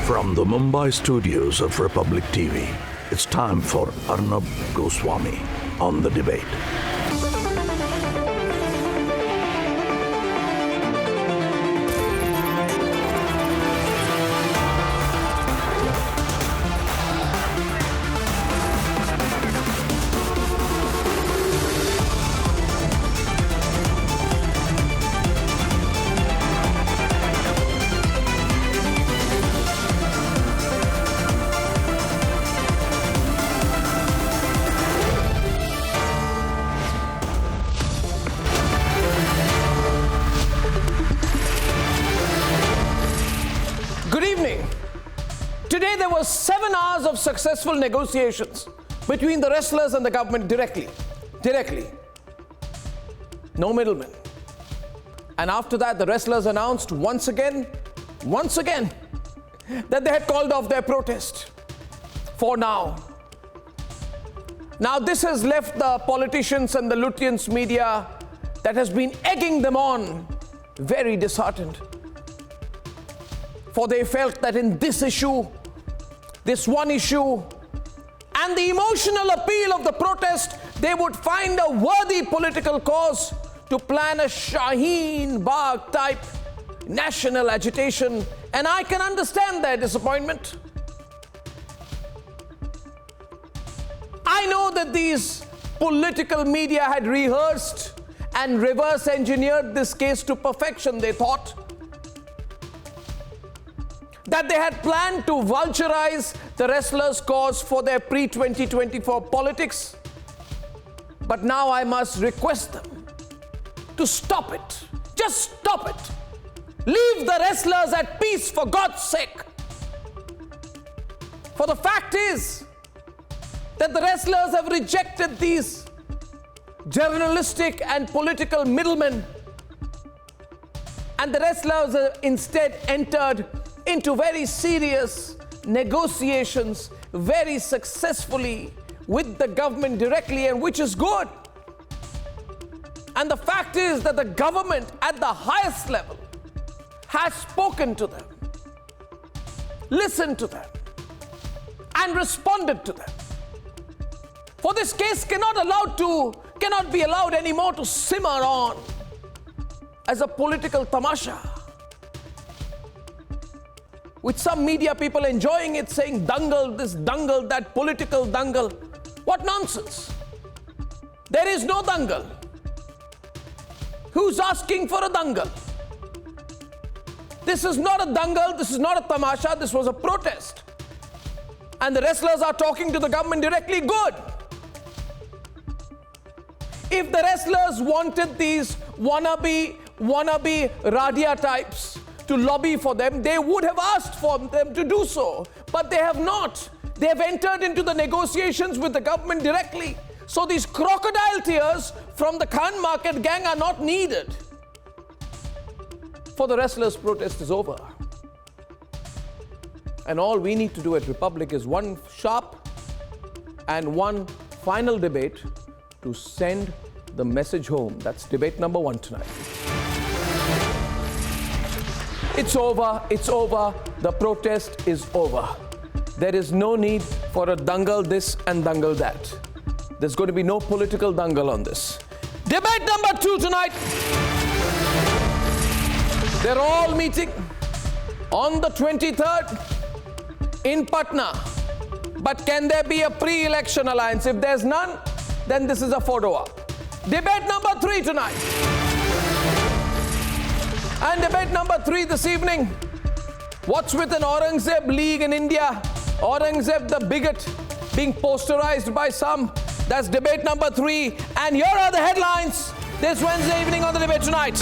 From the Mumbai studios of Republic TV, it's time for Arnab Goswami on The Debate. Today there were 7 hours of successful negotiations between the wrestlers and the government directly. No middlemen. And after that, the wrestlers announced once again, that they had called off their protest for now. Now this has left the politicians and the Lutyens media that has been egging them on very disheartened. For they felt that in this issue, this one issue, and the emotional appeal of the protest, they would find a worthy political cause to plan a Shaheen Bagh type national agitation, and I can understand their disappointment. I know that these political media had rehearsed and reverse engineered this case to perfection. They thought that they had planned to vulturize the wrestlers' cause for their pre-2024 politics. But now I must request them to stop it. Just stop it. Leave the wrestlers at peace, for God's sake. For the fact is that the wrestlers have rejected these journalistic and political middlemen, and the wrestlers have instead entered into very serious negotiations very successfully with the government directly, and which is good. And the fact is that the government at the highest level has spoken to them, listened to them, and responded to them. For this case cannot be allowed anymore to simmer on as a political tamasha, with some media people enjoying it, saying dangle this, dangle that, political dangle. What nonsense! There is no dangle. Who's asking for a dangle? This is not a dangle, this is not a tamasha, this was a protest. And the wrestlers are talking to the government directly. Good. If the wrestlers wanted these wannabe Radia types to lobby for them, they would have asked for them to do so. But they have not. They have entered into the negotiations with the government directly. So these crocodile tears from the Khan Market gang are not needed. For the wrestlers' protest is over. And all we need to do at Republic is one sharp and one final debate to send the message home. That's debate number 1 tonight. It's over, the protest is over. There is no need for a dangle this and dangle that. There's going to be no political dangle on this. Debate number 2 tonight. They're all meeting on the 23rd in Patna. But can there be a pre-election alliance? If there's none, then this is a photo op. Debate number 3 tonight. And debate number 3 this evening. What's with an Aurangzeb League in India? Aurangzeb the bigot being posterized by some. That's debate number 3. And here are the headlines this Wednesday evening on The Debate Tonight.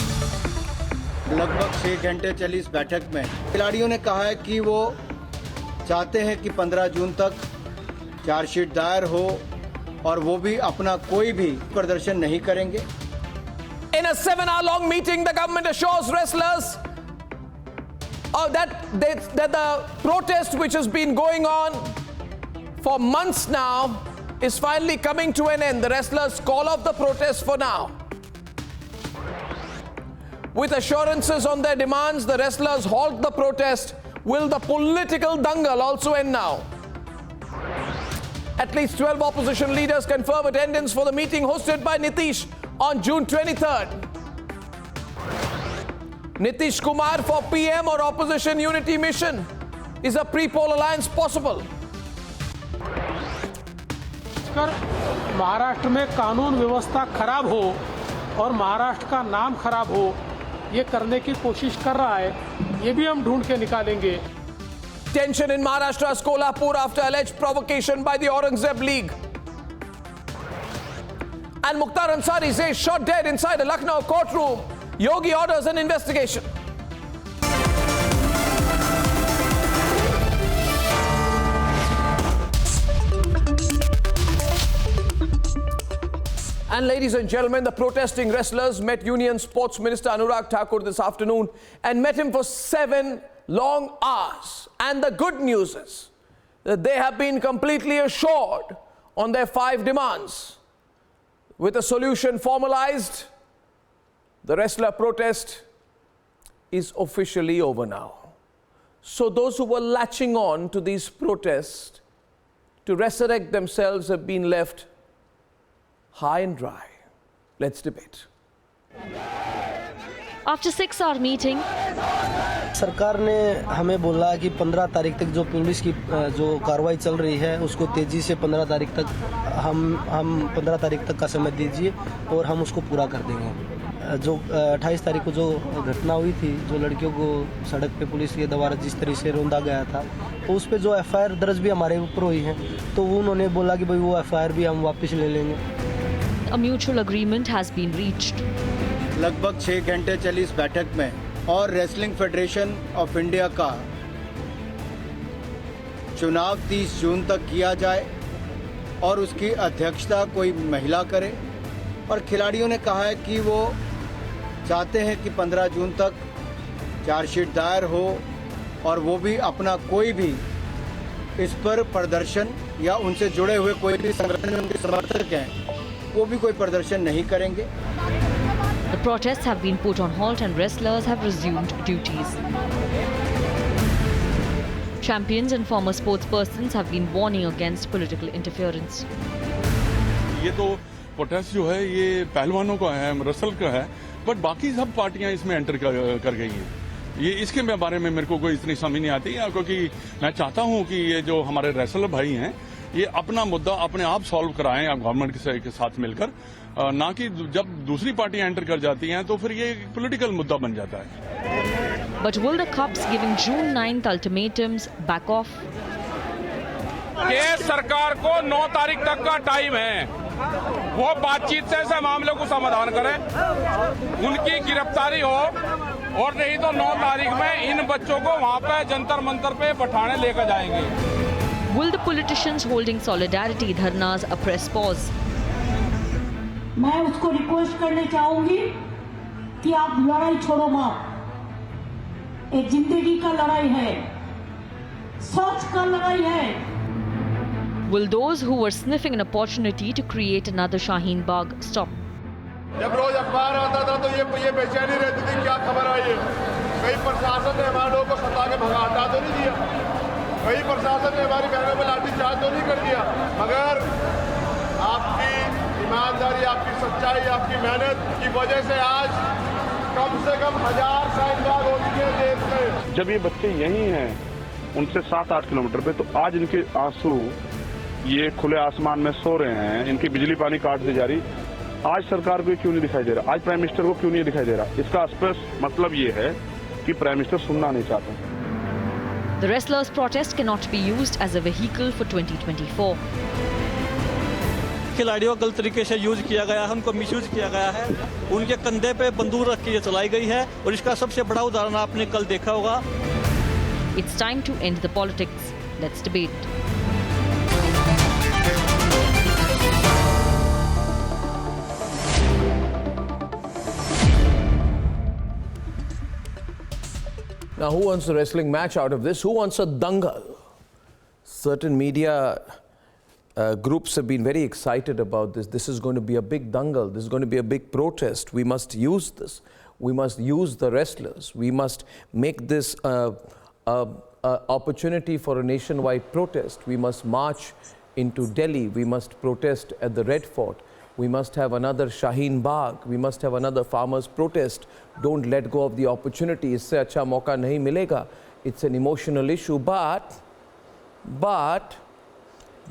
लगभग 6 घंटे चली इस बैठक में खिलाड़ियों ने कहा है कि वो चाहते हैं कि 15 जून तक चार्जशीट दायर हो और वो भी अपना कोई भी प्रदर्शन नहीं करेंगे. In a 7-hour-long meeting, the government assures wrestlers that the protest, which has been going on for months now, is finally coming to an end. The wrestlers call off the protest for now. With assurances on their demands, the wrestlers halt the protest Will the political dangle also end now? At least 12 opposition leaders confirm attendance for the meeting hosted by Nitish on June 23rd. Nitish Kumar for PM or opposition unity mission? Is a pre-poll alliance possible? Maharashtra में कानून व्यवस्था खराब हो और महाराष्ट्र का नाम खराब हो, ये करने की कोशिश कर रहा है, ये भी हम ढूंढ के निकालेंगे. Tension in Maharashtra's Kolhapur after alleged provocation by the Aurangzeb League. And Mukhtar Ansari says shot dead inside a Lucknow courtroom. Yogi orders an investigation. And ladies and gentlemen, the protesting wrestlers met Union Sports Minister Anurag Thakur this afternoon and met him for 7 long hours. And the good news is that they have been completely assured on their 5 demands. With a solution formalized, the wrestler protest is officially over now. So those who were latching on to these protests to resurrect themselves have been left high and dry. Let's debate. After 6-hour meeting, सरकार ने हमें बोला कि 15 तारीख तक जो police की जो कार्रवाई चल रही है उसको तेजी से 15 तारीख तक हम 15 तारीख तक का समय दीजिए और हम उसको पूरा कर देंगे. जो 28 तारीख को जो घटना हुई थी, जो लड़कियों को सड़क पे पुलिस के द्वारा जिस तरह से रौंदा गया था, तो उस पे जो एफआईआर दर्ज भी हमारे ऊपर हुई है, तो उन्होंने बोला कि भाई वो एफआईआर भी हम वापस ले लेंगे. A mutual agreement has been reached. लगभग 6 घंटे चली इस बैठक में और रेसलिंग फेडरेशन ऑफ इंडिया का चुनाव 30 जून तक किया जाए और उसकी अध्यक्षता कोई महिला करे. और खिलाड़ियों ने कहा है कि वो चाहते हैं कि 15 जून तक चार्जशीट दायर हो और वो भी अपना कोई भी इस पर प्रदर्शन या उनसे जुड़े हुए कोई भी संगठन उनके समर्थक हैं, वो भी कोई प्रदर्शन नहीं करेंगे. The protests have been put on halt and wrestlers have resumed duties. Champions and former sportspersons have been warning against political interference. ये तो प्रोटेस्ट जो है ये पहलवानों का है, रेसल का है, बट बाकी सब पार्टियां इसमें एंटर कर गई हैं. ये इसके बारे में मेरे को कोई इतनी समझ नहीं आती, क्योंकि मैं चाहता हूं कि ये जो हमारे रेसलर भाई हैं ये अपना मुद्दा अपने आप सॉल्व कराएं या गवर्नमेंट के साथ मिलकर, ना कि जब दूसरी पार्टियां एंटर कर जाती हैं तो फिर ये पॉलिटिकल मुद्दा बन जाता है. But will the Cups giving June 9th ultimatums back off? ये सरकार को 9 तारीख तक का टाइम है, वो बातचीत से ऐसे मामले को समाधान करें, उनकी गिरफ्तारी हो, और नहीं तो 9 तारीख में इन बच्चों को वहाँ पे जंतर मंतर पे बैठाने लेकर जाएंगे. Will the politicians holding solidarity dharnas a press pause? मैं उसको रिक्वेस्ट करने चाहूंगी कि आप लड़ाई छोड़ो मत. ये जिंदगी का लड़ाई है, सोच का लड़ाई है. Will those who were sniffing an opportunity to create another Shaheen Bagh stop? जब रोज अखबार आता था तो ये बेचैनी रहती थी, क्या खबर आई है. कहीं प्रशासन ने हमारे लोगों को सता के भगा हटा तो नहीं दिया, कहीं प्रशासन ने हमारी बहनों में लाठी चार्ज तो नहीं कर दिया, मगर आपकी ईमानदारी, आपकी सच्चाई, आपकी मेहनत की वजह से आज कम से कम 1000 शाहीन बाग हो चुके हैं देश में. जब ये बच्चे यहीं हैं उनसे 7-8 किलोमीटर पे, तो आज इनके आंसू ये खुले आसमान में सो रहे हैं, इनकी बिजली पानी काट दी जा रही. आज सरकार को क्यों नहीं दिखाई दे रहा, आज प्राइम मिनिस्टर को क्यों नहीं दिखाई दे रहा? इसका स्पष्ट मतलब ये है कि प्राइम मिनिस्टर सुनना नहीं चाहते. The wrestlers' protest cannot be used as a vehicle for 2024. खिलाड़ियों को गलत तरीके से यूज किया गया है, उनको मिसयूज किया गया है, उनके कंधे पे बंदूक रख के ये चलाई गई है, और इसका सबसे बड़ा उदाहरण आपने कल देखा होगा. It's time to end the politics. Let's debate. Now, who wants a wrestling match out of this? Who wants a dangal? Certain media groups have been very excited about this. This is going to be a big dangal. This is going to be a big protest. We must use this. We must use the wrestlers. We must make this a opportunity for a nationwide protest. We must march into Delhi. We must protest at the Red Fort. We must have another Shaheen Bagh. We must have another farmers' protest. Don't let go of the opportunity. Isse acha mauka nahi milega. It's an emotional issue. But,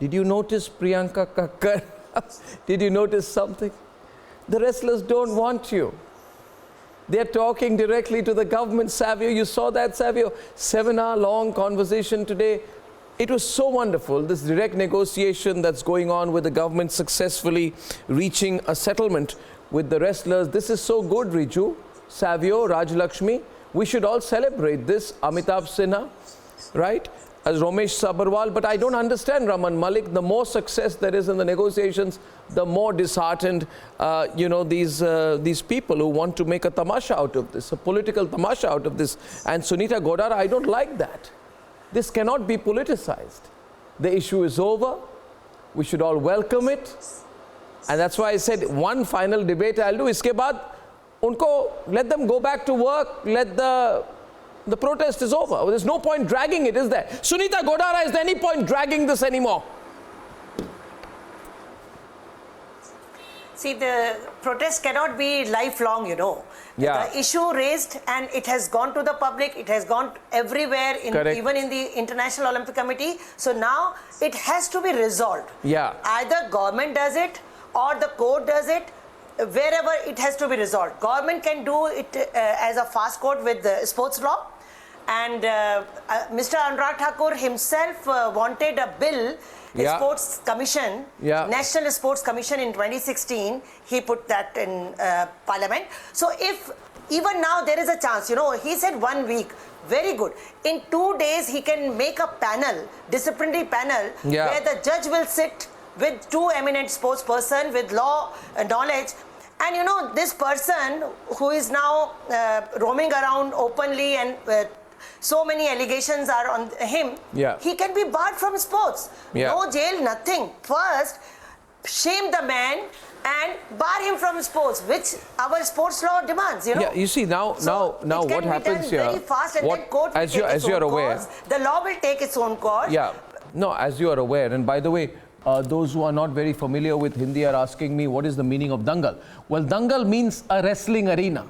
did you notice Priyanka Kakkar? Did you notice something? The wrestlers don't want you. They're talking directly to the government, Savio. You saw that, Savio? 7-hour-long conversation today. It was so wonderful, this direct negotiation that's going on with the government successfully reaching a settlement with the wrestlers. This is so good, Riju, Savio, Rajlakshmi. We should all celebrate this. Amitabh Sinha, right? As Romesh Sabharwal. But I don't understand, Raman Malik. The more success there is in the negotiations, the more disheartened, these people who want to make a tamasha out of this, a political tamasha out of this. And Sunita Godara, I don't like that. This cannot be politicized. The issue is over. We should all welcome it. And that's why I said one final debate I'll do. Iske baad, let them go back to work. Let the protest is over. There's no point dragging it, is there? Sunita Godara, is there any point dragging this anymore? See, the protest cannot be lifelong, you know. Yeah. The issue raised and it has gone to the public, it has gone everywhere, even in the International Olympic Committee. So now it has to be resolved. Yeah. Either government does it or the court does it. Wherever it has to be resolved. Government can do it as a fast court with the sports law. And Mr. Anurag Thakur himself wanted a bill, Sports Commission, National Sports Commission in 2016. He put that in Parliament. So if even now there is a chance, you know, he said 1 week, very good. In 2 days he can make a panel, disciplinary panel, where the judge will sit with 2 eminent sports person with law knowledge. And you know, this person who is now roaming around openly and so many allegations are on him, he can be barred from sports. No jail, nothing. First, shame the man and bar him from sports, which our sports law demands, you know. Yeah, you see, now what happens here, very fast and then court will as take its you're own aware, course. The law will take its own course. Yeah, no, as you are aware, and by the way, those who are not very familiar with Hindi are asking me, what is the meaning of dangal? Well, dangal means a wrestling arena.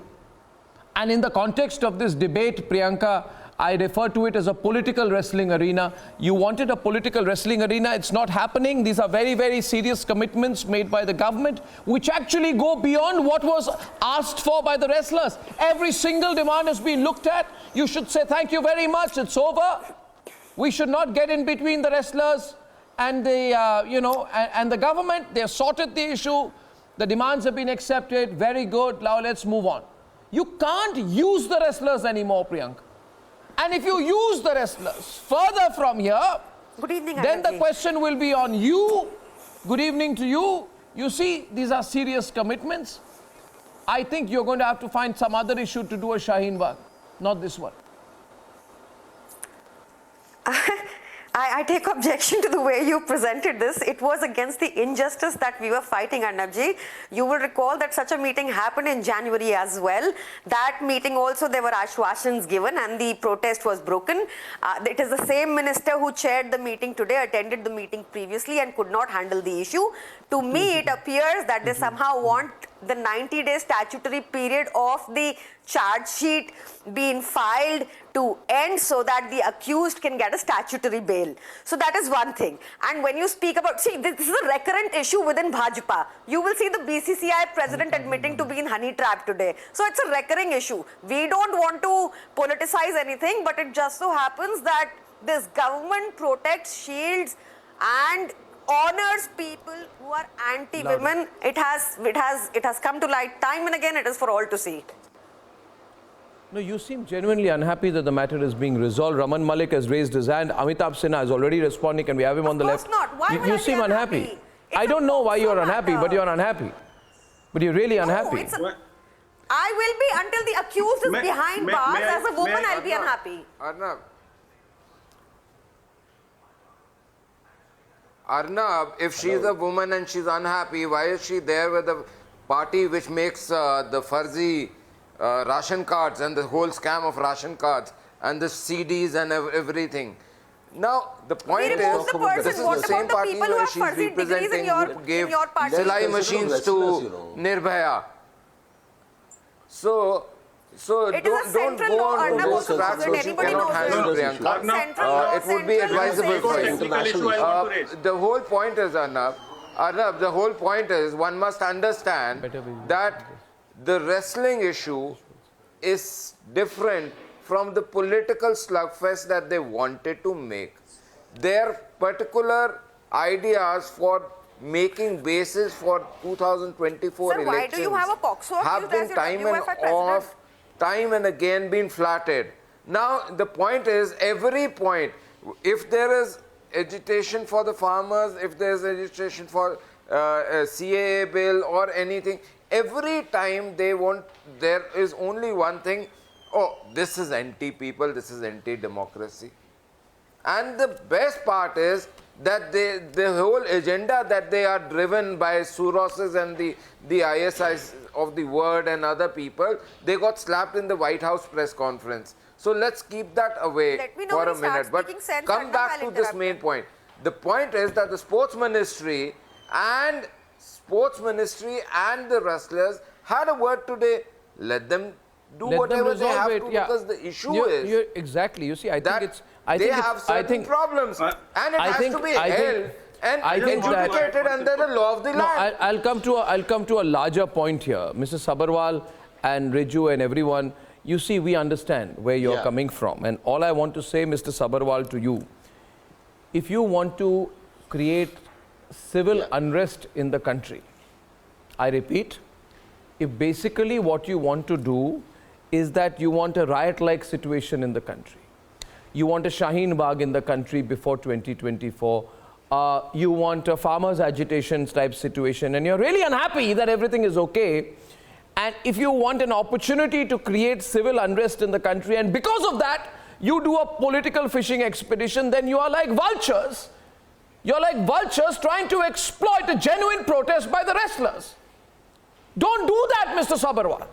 And in the context of this debate, Priyanka, I refer to it as a political wrestling arena. You wanted a political wrestling arena. It's not happening. These are very, very serious commitments made by the government, which actually go beyond what was asked for by the wrestlers. Every single demand has been looked at. You should say, thank you very much. It's over. We should not get in between the wrestlers and the, and the government. They have sorted the issue. The demands have been accepted. Very good. Now let's move on. You can't use the wrestlers anymore, Priyanka. And if you use the wrestlers further from here, good evening, then the question will be on you. Good evening to you. You see, these are serious commitments. I think you're going to have to find some other issue to do a Shaheen Bagh, not this one. I take objection to the way you presented this. It was against the injustice that we were fighting, Arnabji. You will recall that such a meeting happened in January as well. That meeting also, there were ashwasans given and the protest was broken. It is the same minister who chaired the meeting today, attended the meeting previously and could not handle the issue. To me, it appears that they somehow want the 90-day statutory period of the charge sheet being filed to end so that the accused can get a statutory bail. So that is one thing. And when you speak about, see, this is a recurrent issue within Bhajpa. You will see the BCCI president admitting to being honey trapped today. So it's a recurring issue. We don't want to politicize anything, but it just so happens that this government protects, shields and honors people who are anti-women. It has come to light time and again. It is for all to see. No, you seem genuinely unhappy that the matter is being resolved. Raman Malik has raised his hand. Amitabh Sinha is already responding. Can we have him on the left? Of course not. Why you seem unhappy. I don't know why you're unhappy, but you're unhappy. But you're really unhappy. I will be until the accused is behind bars. As a woman, I'll be unhappy. Arnab, if she's a woman and she's unhappy, why is she there with the party which makes the farzi ration cards and the whole scam of ration cards and the CDs and everything. Now, the point is, remove the person. this is What the same about the party people who where have she's fuzzy degrees in representing your- who gave in your party? Silai machines to Nirbhaya. So It is a don't central go law. on to Arnab those also tracks knows it. which you Anybody cannot knows handle, it. Priyanka. Central law, It would be central law advisable for says you. it. The whole point is, Arnab, the whole point is one must understand that the wrestling issue is different from the political slugfest that they wanted to make. Their particular ideas for making basis for 2024 Sir, elections why do you have a POXO have been accused as time your and UFI president? time and again been flattered. Now, the point is, every point, if there is agitation for the farmers, if there is agitation for a CAA bill or anything, every time they want, there is only one thing, oh, this is anti-people, this is anti-democracy. And the best part is that the whole agenda that they are driven by Soroses and the ISIs of the world and other people, they got slapped in the White House press conference. So let's keep that away for a minute. But come back to this main point. The point is that the sports ministry and the wrestlers had a word today. Let them do whatever they have to, because the issue is exactly. You see, I think it's. They have certain problems, and it has to be held and adjudicated under the law of the land. I'll come to a larger point here, Mr. Sabharwal and Riju and everyone. You see, we understand where you're coming from, and all I want to say, Mr. Sabharwal, to you, if you want to create civil unrest in the country, I repeat, if basically what you want to do is that you want a riot-like situation in the country, you want a Shaheen Bagh in the country before 2024, you want a farmers' agitation type situation, and you're really unhappy that everything is okay, and if you want an opportunity to create civil unrest in the country, and because of that, you do a political fishing expedition, then you are like vultures. You're like vultures trying to exploit a genuine protest by the wrestlers. Don't do that, Mr. Sabharwal.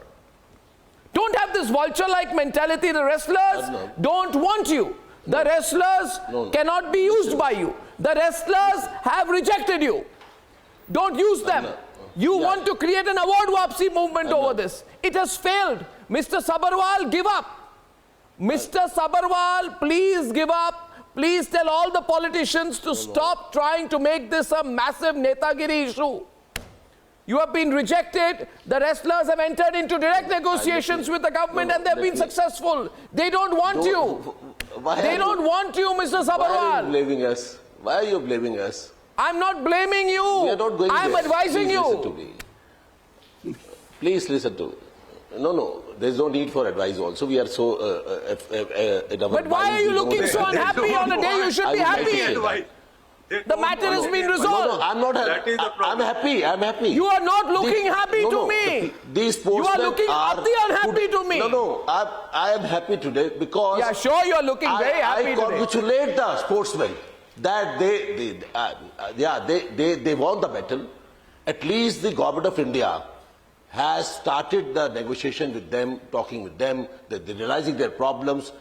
Don't have this vulture-like mentality. The wrestlers don't want you. The wrestlers cannot be used by you. The wrestlers have rejected you. Don't use them. You want to create an award wapsi movement over this. It has failed. Mr. Sabharwal, give up. Mr. Sabharwal, please give up. Please tell all the politicians to stop trying to make this a massive Netagiri issue. You have been rejected. The wrestlers have entered into direct negotiations with the government and they've been successful. They don't want you. They don't want you, Mr. Sabharwal. Why are you blaming us? Why are you blaming us? I'm not blaming you. We are not going I'm there. advising Please you. Listen to me. Please listen to me. No, there's no need for advice also. We are so... but why are you looking so unhappy on a day you should be happy? The matter has been resolved. No, I'm not happy. I'm happy. I'm happy. You are not looking happy to me. These sportsmen you are looking utterly unhappy to me. No, I am happy today because... Yeah, sure, you are looking very happy today. I congratulate the sportsmen that they won the battle. At least the government of India has started the negotiation with them, talking with them, they're realizing their problems.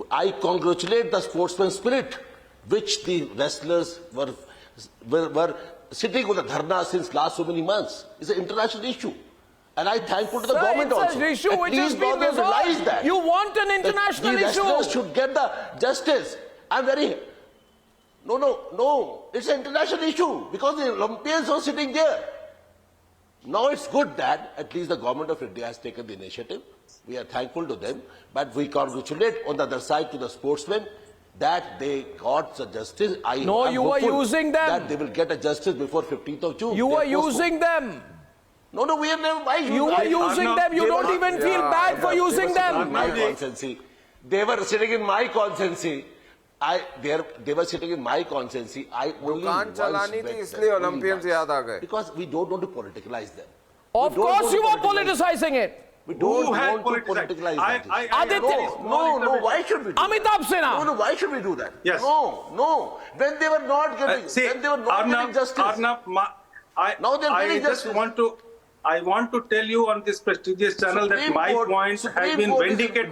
I congratulate the sportsman spirit, which the wrestlers were sitting on the dharna since last so many months. It's an international issue. And I thankful to the government also. It's an issue which has been resolved. Realize that. You want an international issue. The wrestlers should get the justice. I'm very... No. It's an international issue because the Olympians are sitting there. Now it's good that at least the government of India has taken the initiative. We are thankful to them. But we congratulate on the other side to the sportsmen that they got the justice. You were using them. That they will get a justice before 15th of June. You were using them. No, we have never... You were using them. You don't even feel bad for using them. My constancy. They were sitting in my constancy. They were sitting in my constancy. I only because we don't want to politicalize them. Of course you are politicizing it. We don't want to politicalize that. No, why should we do that? Amitabh Sinha. No, why should we do that? Yes. No. When they were not getting, when they were not getting justice. Arnab, now they're getting justice. I want to tell you on this prestigious channel that my points have been vindicated,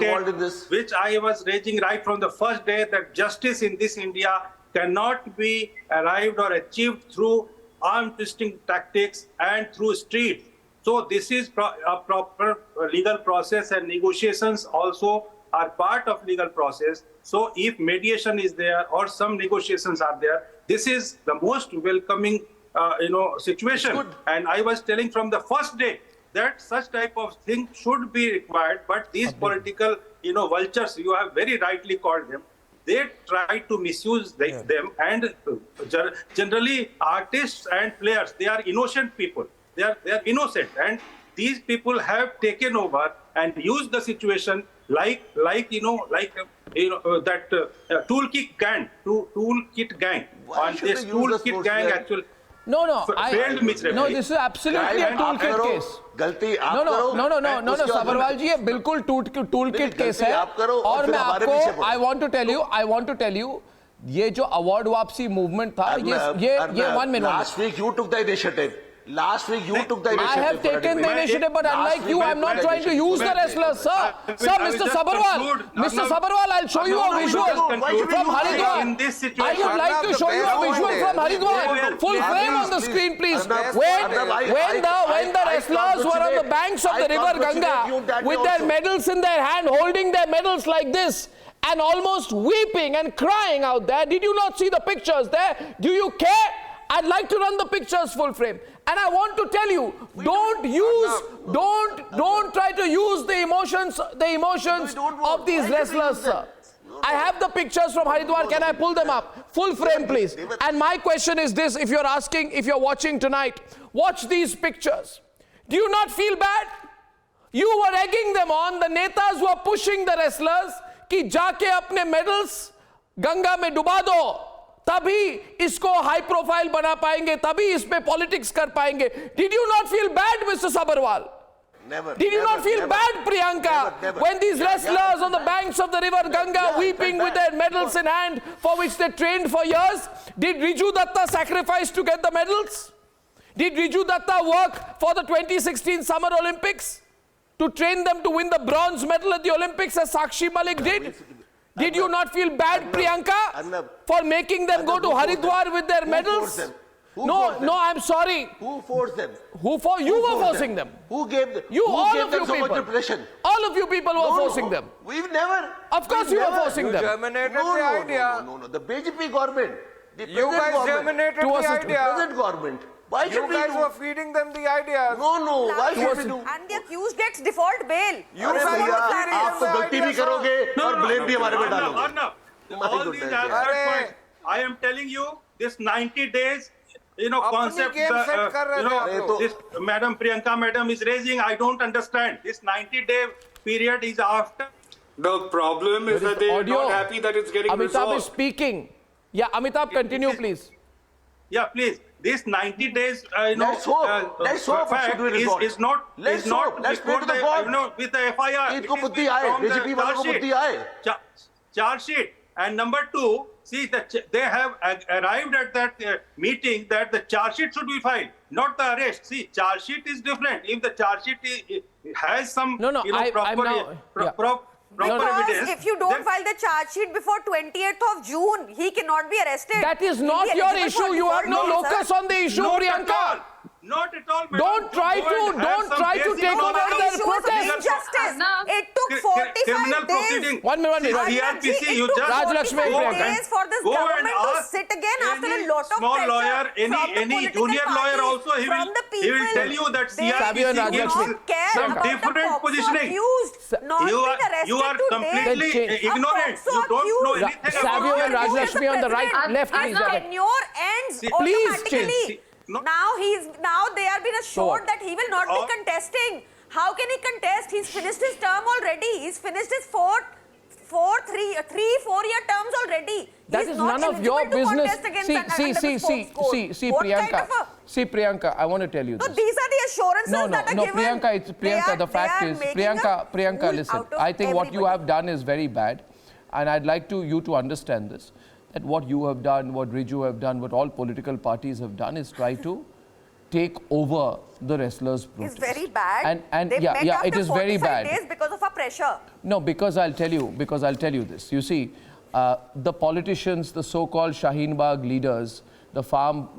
which I was raising right from the first day, that justice in this India cannot be arrived or achieved through arm twisting tactics and through streets. So this is a proper legal process, and negotiations also are part of legal process. So if mediation is there or some negotiations are there, this is the most welcoming situation. And I was telling from the first day that such type of thing should be required, but these political vultures, you have very rightly called them, they try to misuse them. And generally artists and players, they are innocent people. They are innocent, and these people have taken over and used the situation like that toolkit gang. And this toolkit gang actually failed misrepresentation. No, this is absolutely a toolkit case. No, Sabarwal ji, ये बिल्कुल toolkit case है. और मैं आपको, I want to tell you, ये जो award वापसी movement था, ये 1 minute. Last week you took the initiative. Last week you took the initiative. I have taken the initiative, but unlike you, I'm not trying to use the wrestlers, sir. Sir, Mr. Sabarwal, I'll show you a visual from Haridwar. I would like to show you a visual from Haridwar. Full frame on the screen, please. When the wrestlers were on the banks of the river Ganga with their medals in their hand, holding their medals like this, and almost weeping and crying out there, did you not see the pictures there? Do you care? I'd like to run the pictures full frame. And I want to tell you, don't try to use the emotions of these wrestlers, sir. I have the pictures from Haridwar. Can I pull them up? Full frame, please. And my question is this, if you're watching tonight, watch these pictures. Do you not feel bad? You were egging them on. The netas were pushing the wrestlers कि जाके अपने medals Ganga में डुबा दो, तभी इसको high profile बना पाएंगे, तभी इस पे पॉलिटिक्स कर पाएंगे. Did you not feel bad, Mr. Sabarwal? Never. Did you not feel bad, Priyanka, when these wrestlers on the banks of the river Ganga weeping with their medals in hand for which they trained for years? Did Riju Datta sacrifice to get the medals? Did Riju Datta work for the 2016 Summer Olympics to train them to win the bronze medal at the Olympics as Sakshi Malik did? Did you not feel bad, Priyanka, for making them go to Haridwar with their medals? No, I'm sorry. Who forced them? You were forcing them. Who gave them? All of you so people. much pressure? All of you people were forcing them. We've never. Of course you were forcing them. Germinated the idea. No. The BJP government. You guys germinated the idea. The present government. Why should you guys were feeding them the idea. No. Why should we do? And the accused gets default bail. You guys were feeding आप तो गलती भी करोगे और blame भी हमारे पे डालोगे. Arnab, all these aspect points, I am telling you, this 90 days, concept, this Madam Priyanka Madam is raising, I don't understand. This 90-day period is after. The problem is that they are not happy that it's getting resolved. Amitabh is speaking. Yeah, Amitabh, continue, please. Yeah, please. This 90 days, let's hope fact is not. Let's pray to the God. With the FIR. इनको बुद्धि आए, BJP वालों को बुद्धि आए. Charge sheet. And number two, see that they have arrived at that meeting that the charge sheet should be filed, not the arrest. See, charge sheet is different. If the charge sheet has some proper evidence. If you don't file the charge sheet before 28th of June, he cannot be arrested. That is not your issue. You have no locus on the issue, Priyanka. Not at all. Don't try to take over the protest. Injustice. It took 45 days. 1 minute. You just Raj Lakshmi days for this government to sit again after a lot of small lawyer, any junior lawyer also, he will tell you that CRPC gives some different positioning. You are completely ignorant. You don't know anything about Savio and Raj Lakshmi on the right, left, please. Tenure ends automatically. Now they have been assured that he will not be contesting. How can he contest? He's finished his term already. He's finished his 4-year terms already. That is none of your business. See, Priyanka. See, Priyanka, I want to tell you this. No, these are the assurances that are given. Priyanka, the fact is, Priyanka, listen. I think what you have done is very bad, and I'd like you to understand this. That what you have done, what Riju have done, what all political parties have done is try to take over the wrestlers' protest. It's very bad. And they met yeah, after it is very 45 bad. days because of our pressure. No, because I'll tell you this. You see, the politicians, the so-called Shaheen Bagh leaders, the farm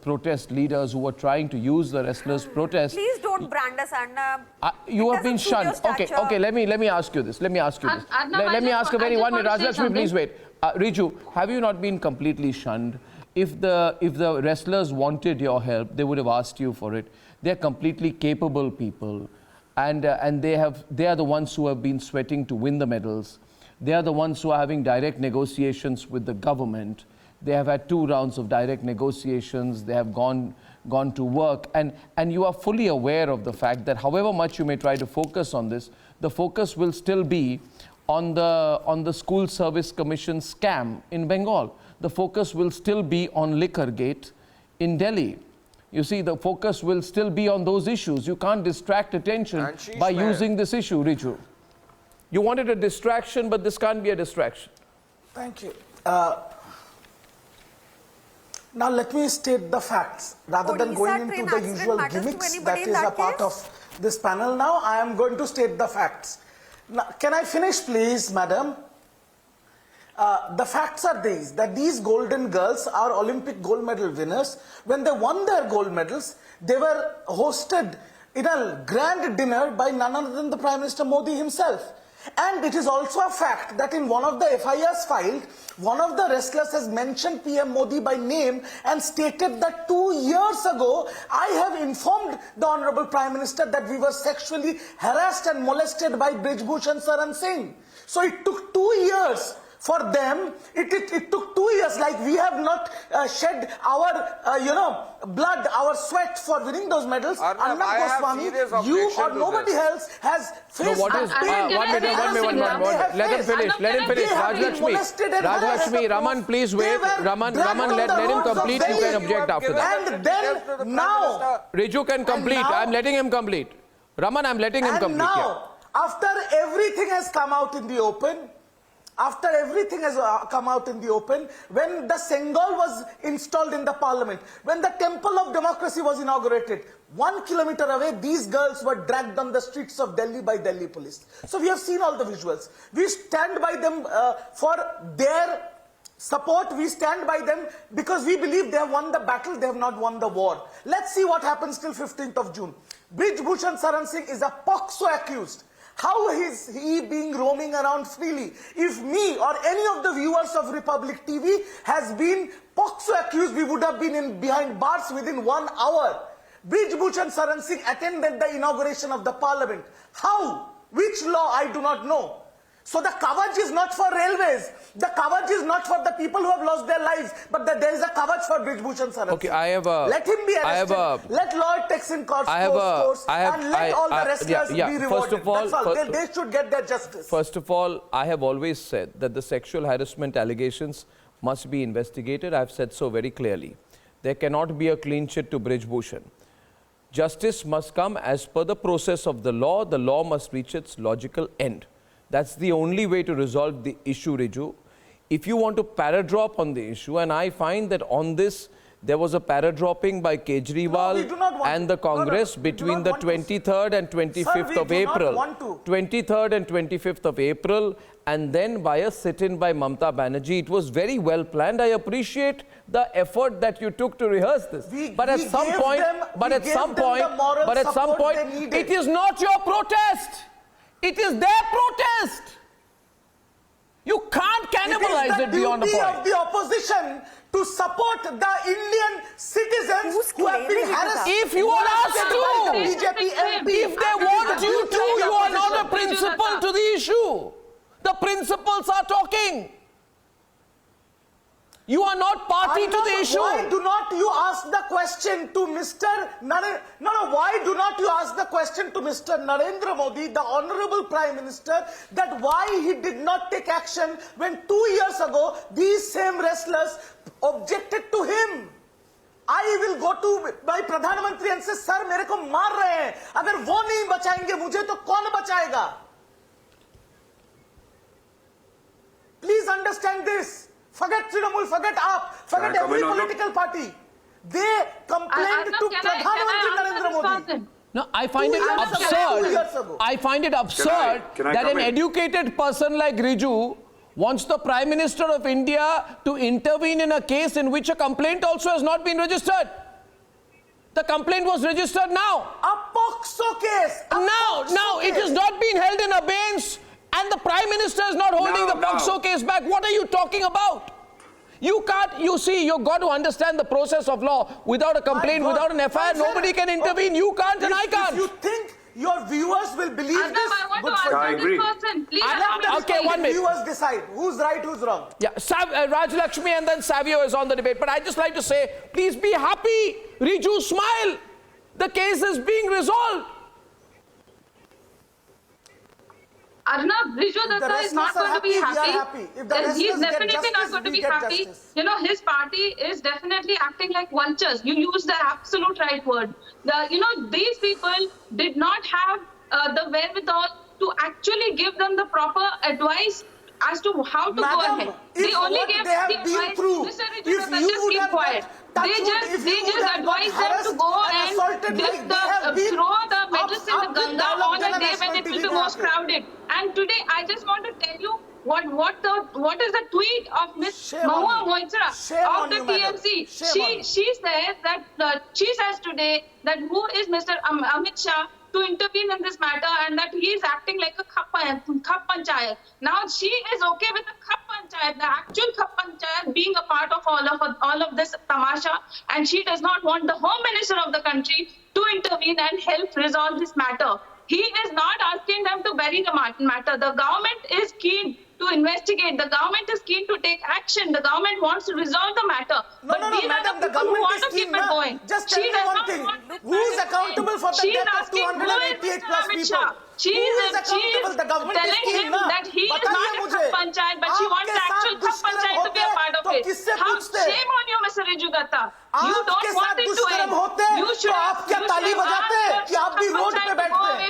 protest leaders who were trying to use the wrestlers' protest. Please don't brand us, Arnab. You have been shunned. Okay. Let me ask you this. Let me ask you this. Let me ask a very one minute. Rajlakshmi, please wait. Riju, have you not been completely shunned? If the wrestlers wanted your help, they would have asked you for it. They're completely capable people, and they are the ones who have been sweating to win the medals. They are the ones who are having direct negotiations with the government. They have had 2 rounds of direct negotiations. They have gone to work, and you are fully aware of the fact that however much you may try to focus on this, the focus will still be on the School Service Commission scam in Bengal. The focus will still be on Liquorgate in Delhi. You see, the focus will still be on those issues. You can't distract attention by using this issue, Riju. You wanted a distraction, but this can't be a distraction. Thank you. Now let me state the facts rather than going into the usual gimmicks that is a part of this panel. Now I am going to state the facts. Now, can I finish, please, madam? The facts are these, that these golden girls are Olympic gold medal winners. When they won their gold medals, they were hosted in a grand dinner by none other than the Prime Minister Modi himself. And it is also a fact that in one of the FIRs filed, one of the wrestlers has mentioned PM Modi by name and stated that 2 years ago, I have informed the Honorable Prime Minister that we were sexually harassed and molested by Brij Bhushan Saran Singh. So it took 2 years for them. It took 2 years, like we have not shed our, blood, our sweat for winning those medals. Arnab Goswami, you or nobody else has faced... No, what is... one minute. Let him finish. Rajlakshmi, Raman, please wait. Raman, let him complete. You can object after that. And then, now... Riju can complete. I'm letting him complete. Raman, I'm letting him complete. And now, after everything has come out in the open, when the Sengal was installed in the parliament, when the Temple of Democracy was inaugurated, 1 kilometer away, these girls were dragged on the streets of Delhi by Delhi police. So we have seen all the visuals. We stand by them for their support. We stand by them because we believe they have won the battle, they have not won the war. Let's see what happens till 15th of June. Brij Bhushan Saran Singh is a POCSO accused. How is he being roaming around freely? If me or any of the viewers of Republic TV has been POCSO accused, we would have been behind bars within 1 hour. Brij Bhushan Saran Singh attended the inauguration of the parliament. How? Which law? I do not know. So the coverage is not for railways. The coverage is not for the people who have lost their lives, but there is a coverage for Brij Bhushan Saran Singh. Okay, I have a... Let him be arrested. Let law takes in course, and let all the wrestlers be rewarded. First of all, that's all. They should get their justice. First of all, I have always said that the sexual harassment allegations must be investigated. I've said so very clearly. There cannot be a clean chit to Brij Bhushan. Justice must come as per the process of the law. The law must reach its logical end. That's the only way to resolve the issue, Riju. If you want to paradrop on the issue, and I find that on this, there was a paradropping by Kejriwal and the Congress between the 23rd and 25th of April. 23rd and 25th of April, and then by a sit-in by Mamata Banerjee. It was very well planned. I appreciate the effort that you took to rehearse this. But at some point, it is not your protest. It is their protest. You can't cannibalize it beyond a point. It is the duty of the opposition to support the Indian citizens who have been harassed. If you are asked to, if they want you to, you are not a principal to the issue. The principals are talking. You are not party to the issue. Why do not you ask the question to Mr. Why do not you ask the question to Mr. Narendra Modi, the Honorable Prime Minister, that why he did not take action when 2 years ago these same wrestlers objected to him? I will go to my Pradhan Mantri and say, Sir, मेरे को मार रहे हैं. अगर वो नहीं बचाएंगे मुझे तो कौन बचाएगा? Please understand this. Forget Trinamool, forget AAP, forget every political party. They complained to Pradhan Mantri Narendra Modi. No, I find it absurd. I find it absurd that an educated person like Riju wants the Prime Minister of India to intervene in a case in which a complaint also has not been registered. The complaint was registered now. A POXO case. Now, it has not been held in abeyance, and the Prime Minister is not holding the POXO case back. What are you talking about? You can't, you see, you've got to understand the process of law. Without a complaint, without an FIR, nobody can intervene. You can't and I can't. If you think your viewers will believe Arnab, this, I want good to for answer you. this person. Please Okay, 1 minute. Viewers decide who's right, who's wrong. Yeah, Raj Lakshmi and then Savio is on the debate. But I'd just like to say, please be happy. Riju, smile. The case is being resolved. Arnab, Riju Datta is not going to be happy. He is definitely not going to be happy. You know, his party is definitely acting like vultures. You use the absolute right word. These people did not have the wherewithal to actually give them the proper advice as to how to go ahead. They only gave the advice. Mr. Riju Datta, just keep quiet. They just advised them to go and throw the medicine in the Ganga on a day when it will be most crowded. And today, I just want to tell you what is the tweet of Ms. Mahua Moitra of the TMC. She says that she says today that who is Mr. Amit Shah to intervene in this matter, and that he is acting like a khap panchayat. Now she is okay with the khap panchayat, the actual khap panchayat being a part of all of this tamasha, and she does not want the Home Minister of the country to intervene and help resolve this matter. He is not asking them to bury the matter. The government is keen to investigate. The government is keen to take action. The government wants to resolve the matter. These are the people who want to keep it going. Just tell me one thing. Who is accountable for the death of 288 plus people? She is telling him that he is not a khap panchayat, but she wants the actual khap panchayat to be a part of it. Shame on you, Mr. Riju Datta. You don't want it to end. You should ask them to go away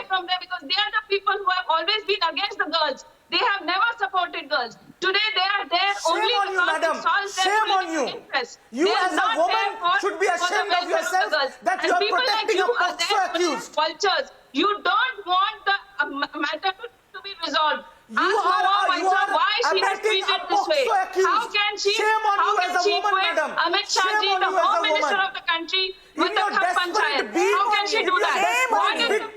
from there, because they are the people who have always been against the girls. They have never supported girls. Today they are there only because to solve their political interests. You as a woman should be ashamed of yourself that you are protecting a POXO accused. Vultures. You don't want the matter to be resolved. You are why she has treated this way. How can she quit Amit Shah ji, the Home Minister of the country, with the khap panchayat? How can she do that?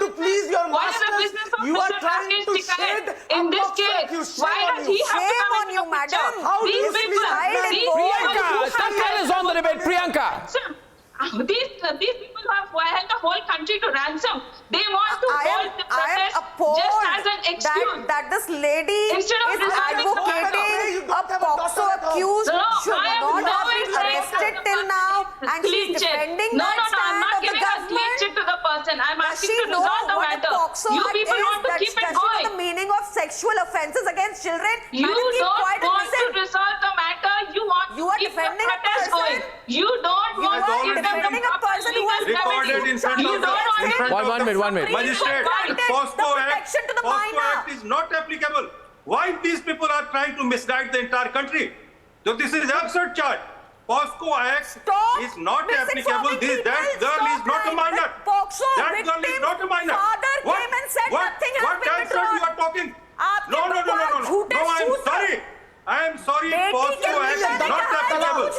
To please your what is the business of Mr. Rakesh Tikait in this case? Why does he have to come into the picture? These people, Priyanka, Takkal is on the debate. Priyanka. These people have held the whole country to ransom. They want to hold the protest just as an excuse. That this lady is advocating a POXO accused should not have been arrested till now, and she's defending that stand of the government. To the person. I'm asking to resolve the matter. You people want to keep it going. The meaning of sexual offences against children. You don't want to resolve the matter. You want to keep the protest going. You don't want to keep defending a person who has recorded in front of the 1 minute. Magistrate, POXO Act is not applicable. Why these people are trying to misguide the entire country? So this is absurd charge. POXO Act is not applicable. That girl is not a minor. That girl is not a minor. What absurd you are talking? No, I'm sorry. I am sorry. POXO Act is not applicable.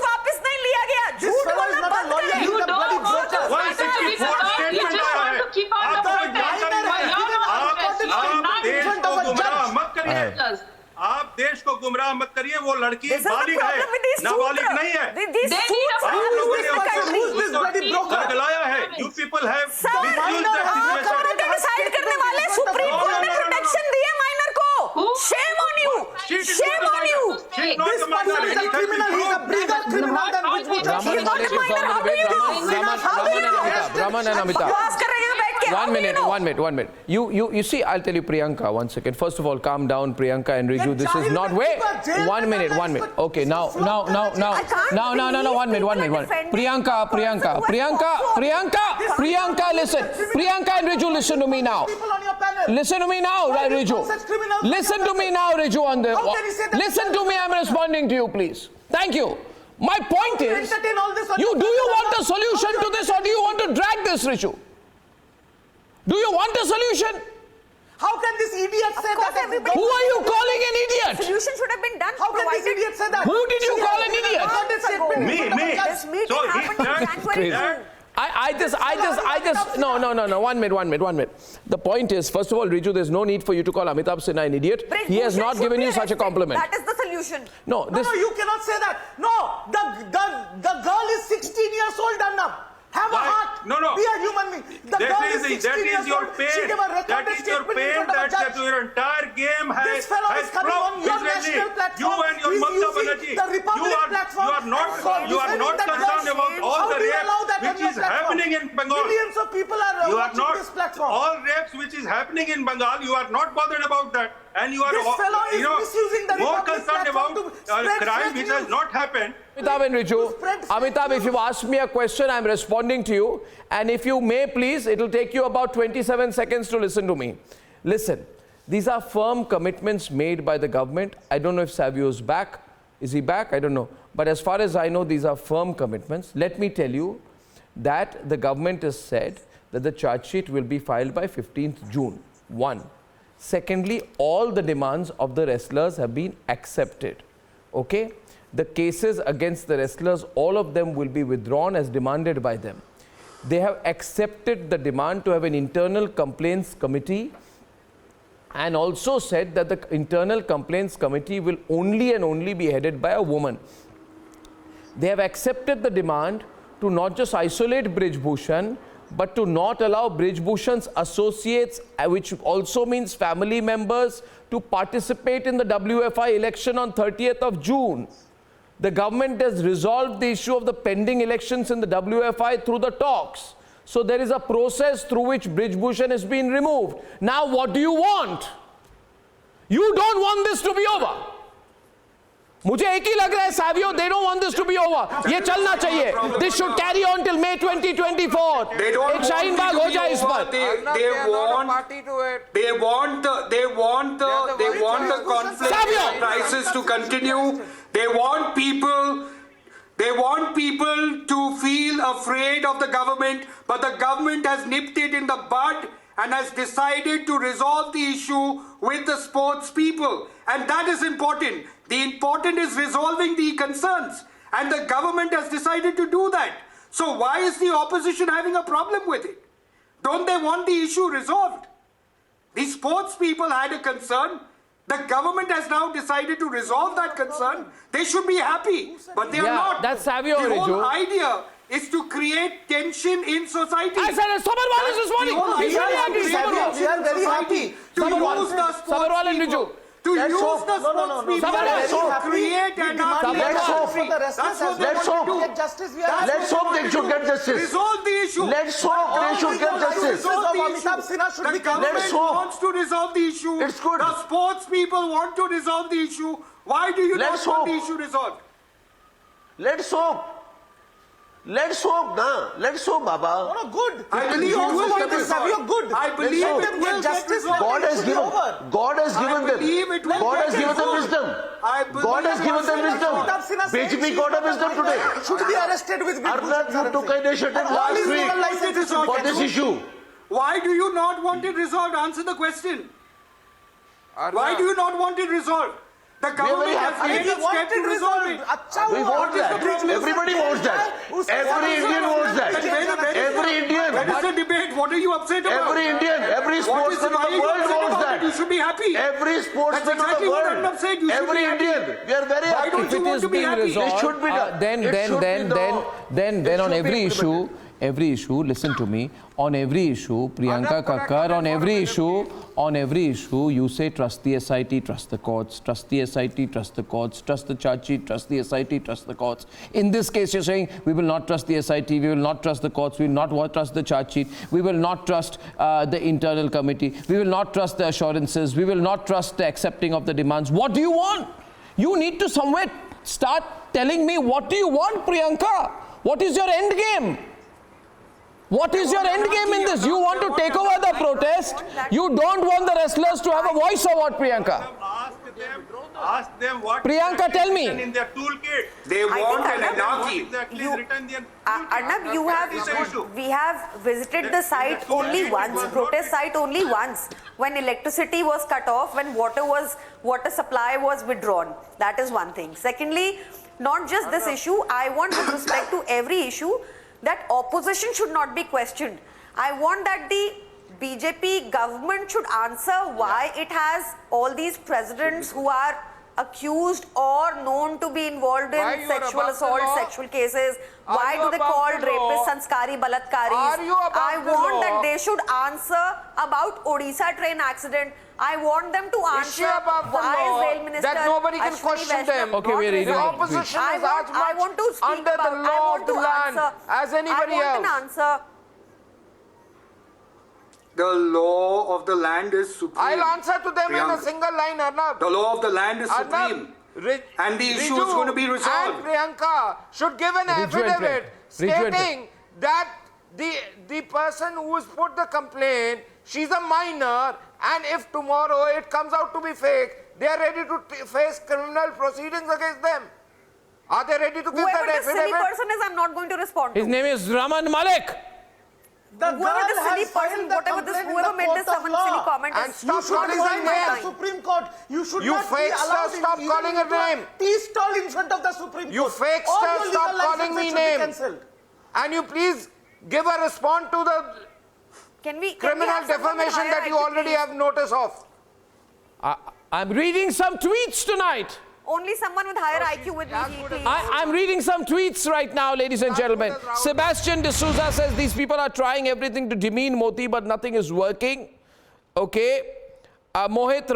This fellow is not a lawyer. He's a bloody broker. 164 statement आया है. आप देश को गुमराह मत करिए. वो लड़की बालिग है, नाबालिग नहीं है. आप लोगों ने उसको गलाया है. You people have misused the situation. करने वाले सुप्रीम कोर्ट ने प्रोटेक्शन दी है माइनर को. Shame on you. Shame on you. This person is a criminal. He's a bigger criminal than which we just Raman and Amitabh. 1 minute. You see, I'll tell you, Priyanka, 1 second. First of all, calm down, Priyanka and Riju. This is not way. 1 minute. Okay, now. 1 minute. Priyanka, listen. Priyanka and Riju, listen to me now. Listen to me now, Riju. Listen to me now, Riju. Listen to me, I'm responding to you, please. Thank you. My point is, do you want a solution to this, or do you want to drag this issue? Do you want a solution? How can this idiot say that? Who are you calling an idiot? The solution should have been done. How can this idiot say that? Who did you call an idiot? This meeting happened in January. No, 1 minute. The point is, first of all, Riju, there's no need for you to call Amitabh Sinha an idiot. He has not given you such a compliment. That is the solution. No, you cannot say that. No, the girl is 16 years old, Arnab. Have a heart. No. Be a human being. The girl is 16 years old. She gave a recorded statement in front of a judge. Your entire game has This fellow is coming on your national platform. You and your Mamta Banerjee. The Republic platform. You are not concerned about all the rapes which is happening in Bengal. Millions of people are watching this platform. All rapes which is happening in Bengal, you are not bothered about that. And you are misusing the more Republic concerned about spread crime fake which has not happened. Amitabh and Riju, Amitabh, if you've asked me a question, I'm responding to you. And if you may, please, it'll take you about 27 seconds to listen to me. Listen, these are firm commitments made by the government. I don't know if Savio's back. Is he back? I don't know. But as far as I know, these are firm commitments. Let me tell you that the government has said that the charge sheet will be filed by 15th June. 1. Secondly, all the demands of the wrestlers have been accepted. Okay? The cases against the wrestlers, all of them will be withdrawn as demanded by them. They have accepted the demand to have an internal complaints committee, and also said that the internal complaints committee will only and only be headed by a woman. They have accepted the demand to not just isolate Brij Bhushan, but to not allow Brij Bhushan's associates, which also means family members, to participate in the WFI election on 30th of June. The government has resolved the issue of the pending elections in the WFI through the talks. So there is a process through which Brij Bhushan has been removed. Now what do you want? You don't want this to be over. मुझे एक ही लग रहा है, Savio, they don't want this to be over. ये चलना चाहिए. This should carry on till May 2024. एक शाहीन बाग हो जाए इस पर. They want the conflict and crisis to continue. They want people to feel afraid of the government, but the government has nipped it in the bud and has decided to resolve the issue with the sports people. And that is important. The important is resolving the concerns. And the government has decided to do that. So why is the opposition having a problem with it? Don't they want the issue resolved? The sports people had a concern. The government has now decided to resolve that concern. They should be happy, but they are not. That's Savio. The whole idea is to create tension in society. I said Sabarwal is responding. We are very happy. Sabarwal and Riju. To use the sports people to create an Let's hope they should get justice. Resolve the issue. Let's hope they should get justice. The government wants to resolve the issue. It's good. The sports people want to resolve the issue. Why do you not want the issue resolved? Let's hope. Let's hope, na. Let's hope, Baba. No, good. I believe it will get resolved. Good. I believe it will get resolved. God has given them. God has given them wisdom. God has given them wisdom. BJP got a wisdom today. Should be arrested with Arnab, you took an initiative last week for this issue. Why do you not want it resolved? Answer the question. Why do you not want it resolved? The government has made its step to resolve it. We want that. Everybody wants that. Every Indian wants that. Every Indian. That is the debate. What are you upset about? Every Indian, every sportsman in the world wants that. You should be happy. Every sportsman in the world. Every Indian. We are very happy. If it is being resolved, it should be done. Then on every issue, listen to me, on every issue, Priyanka Kakkar, on every issue, you say trust the SIT, trust the courts, trust the SIT, trust the courts, trust the charge sheet, trust the SIT, trust the courts. In this case, you're saying we will not trust the SIT, we will not trust the courts, we will not trust the charge sheet, we will not trust the internal committee, we will not trust the assurances, we will not trust the accepting of the demands. What do you want? You need to somewhere start telling me what do you want, Priyanka? What is your end game? What is your end game in this? You want to take over the protest? You don't want the wrestlers to have a voice or what, Priyanka? Ask them what Priyanka, tell me. in their toolkit. They want an What anarchy. exactly is written in their Arnab, we have visited the site only once, protest site only once, when electricity was cut off, when water supply was withdrawn. That is one thing. Secondly, not just this issue, I want with respect to every issue that opposition should not be questioned. I want that the BJP government should answer why it has all these presidents who are accused or known to be involved in sexual assault, sexual cases. Why do they call rapists sanskari balatkaris? I want that they should answer about Odisha train accident. I want them to answer why is Rail Minister that nobody can question them. Okay, we're reading. The opposition is as much under the law of the land as anybody else. I want an answer. The law of the land is supreme. I'll answer to them in a single line, Arnab. The law of the land is supreme. And the issue is going to be resolved. And Priyanka should give an affidavit stating that the person who has put the complaint, she's a minor, and if tomorrow it comes out to be fake, they are ready to face criminal proceedings against them. Are they ready to give Whoever that the silly affidavit? person is, I'm not going to respond to. His name is Raman Malik. Whoever the silly person, whoever made this silly comment, and stop calling her name. Supreme Court. You should You not be allowed fakester, stop calling her name. Tea stall in front of the Supreme You Court. fakester, stop calling me name. And you please give a response to the criminal defamation that you already have notice of. I'm reading some tweets tonight. Only someone with higher IQ with me, please. I'm reading some tweets right now, ladies and gentlemen. Sebastian D'Souza says these people are trying everything to demean Modi, but nothing is working. Okay. Mohit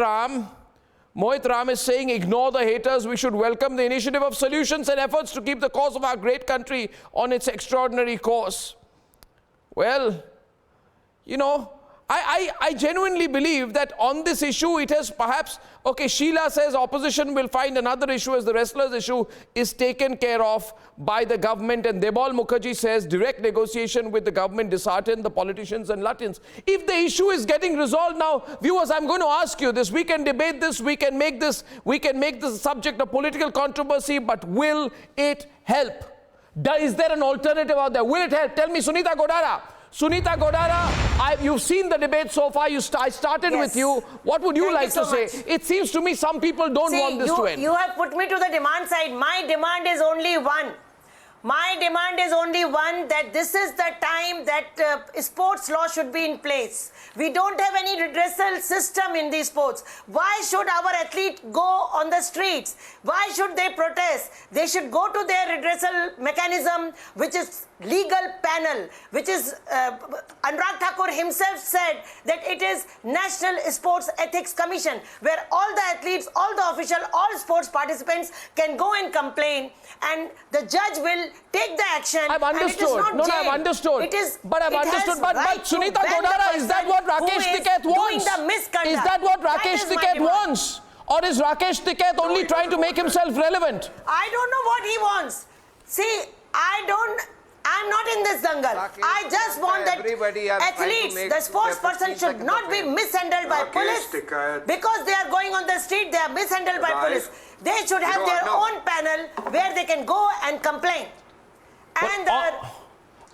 Ram is saying, ignore the haters. We should welcome the initiative of solutions and efforts to keep the cause of our great country on its extraordinary course. Well, you know, I genuinely believe that on this issue, it has perhaps, okay, Sheila says opposition will find another issue as the wrestlers issue is taken care of by the government, and Debal Mukherjee says direct negotiation with the government disheartened the politicians and Latins. If the issue is getting resolved now, viewers, I'm going to ask you this. We can debate this, we can make this a subject of political controversy, but will it help? Is there an alternative out there? Will it help? Tell me, Sunita Godara. Sunita Godara, you've seen the debate so far. I started with you. What would you like to say? It seems to me some people don't want this to end. You have put me to the demand side. My demand is only one. My demand is only one, that this is the time that sports law should be in place. We don't have any redressal system in these sports. Why should our athlete go on the streets? Why should they protest? They should go to their redressal mechanism, which is legal panel, which is Anurag Thakur himself said that it is National Sports Ethics Commission, where all the athletes, all the officials, all sports participants can go and complain, and the judge will take the action. I've understood. I've understood. It is. But I've understood. But Sunita Godara, is that what Rakesh Tiketh wants? Is that what Rakesh Tiketh wants? Or is Rakesh Tiketh only trying to make himself relevant? I don't know what he wants. See, I'm not in this dangal. I just want that athletes, the sports person should not be mishandled by police because they are going on the street, they are mishandled by police. They should have their own panel where they can go and complain. And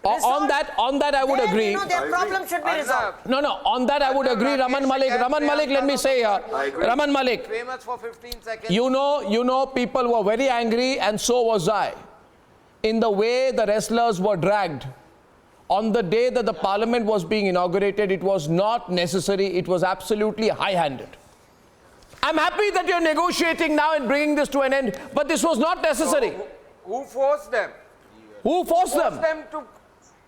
on that I would agree. You know, their problem should be resolved. No, on that I would agree. Raman Malik, let me say here. Raman Malik, famous for 15 seconds. You know, people were very angry, and so was I, in the way the wrestlers were dragged. On the day that the parliament was being inaugurated, it was not necessary. It was absolutely high-handed. I'm happy that you're negotiating now and bringing this to an end, but this was not necessary. So who forced them? Who forced them?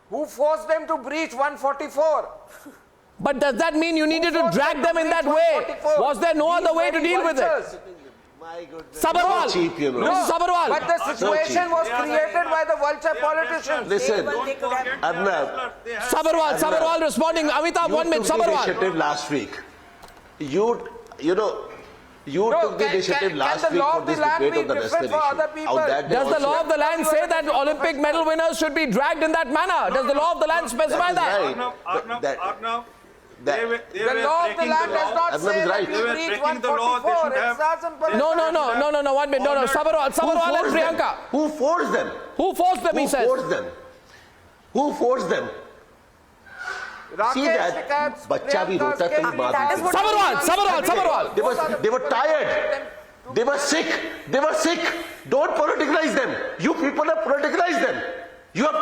Who forced them to breach 144? But does that mean you needed to drag them in that way? Was there no other way to deal with it? Sabarwal. No, Sabarwal. But the situation was created by the vulture politicians. Listen, Arnab. Sabarwal responding. Amitabh, 1 minute. You took the Sabarwal. initiative last week. You took the initiative last week for this debate on the wrestling issue. Does the law of the land say that Olympic medal winners should be dragged in that manner? Does the law of the land specify that? Arnab, The law of the land does not say that you reach 144. It's not simple. No, 1 minute. No. Sabharwal and Priyanka. Who forced them? Who forced them, he says? Who forced them? See that bacha bhi rota tha. Sabharwal. They were tired. They were sick. Don't politicalize them. You people have politicalized them. You have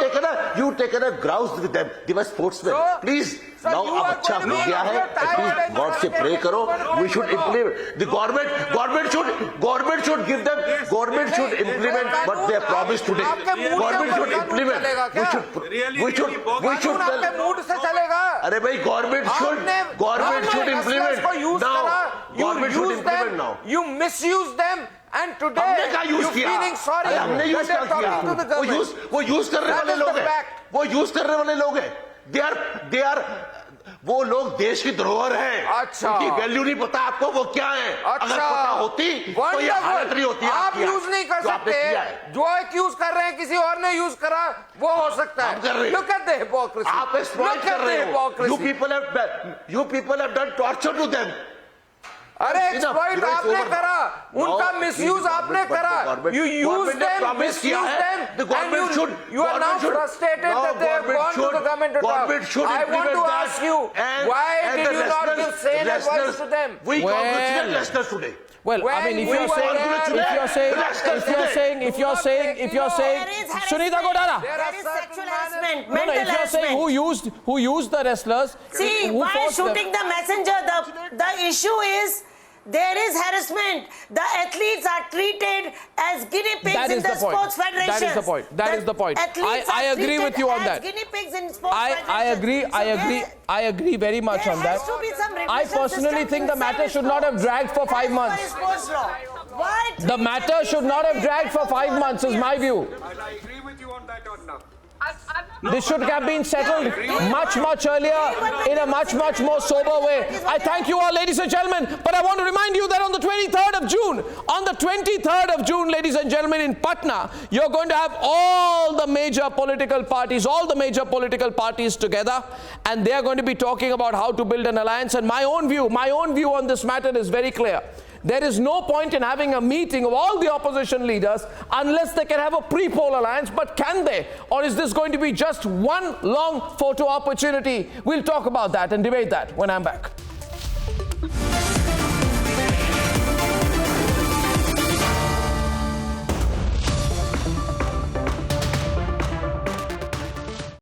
taken a grouse with them. They were sportsmen. Please. Now ab अच्छा हो गया है. At least God से pray करो. We should implement. The government should give them. Government should implement what they have promised today. Government should implement. We should tell. अरे भाई government should implement now. Government should implement now. You misuse them. And today, you're feeling sorry. हमने use किया. वो use करने वाले लोग हैं. They are वो लोग देश की धरोहर हैं. अच्छा. उनकी वैल्यू नहीं पता आपको वो क्या है. अगर पता होती तो ये हालत नहीं होती. आप यूज नहीं कर सकते. जो एक यूज कर रहे हैं किसी और ने यूज करा वो हो सकता है. Look at the hypocrisy. आप exploit कर रहे हो. You people have done torture to them. अरे एक्सप्लॉइट आपने करा, उनका मिसयूज आपने करा. You use them, misuse them, and you are now frustrated that they have gone to the government. I want to ask you, why did you not give sane advice to them? We congratulate listeners today. Well, I mean, if you're saying, Sunita Godara. There is sexual harassment, No, if you're saying who used the wrestlers. See, why shooting the messenger? The issue is there is harassment. The athletes are treated as guinea pigs in the sports federation. That is the point. I agree with you on that. Guinea pigs in sports I agree very much on that. I personally think the matter should not have dragged for 5 months. The matter should not have dragged for 5 months, is my view. I agree with you on that, Arnab. This should have been settled much earlier in a much more sober way. I thank you all, ladies and gentlemen, but I want to remind you that on the 23rd of June, ladies and gentlemen, in Patna, you're going to have all the major political parties together, and they're going to be talking about how to build an alliance. And my own view on this matter is very clear. There is no point in having a meeting of all the opposition leaders unless they can have a pre-poll alliance. But can they? Or is this going to be just one long photo opportunity? We'll talk about that and debate that when I'm back.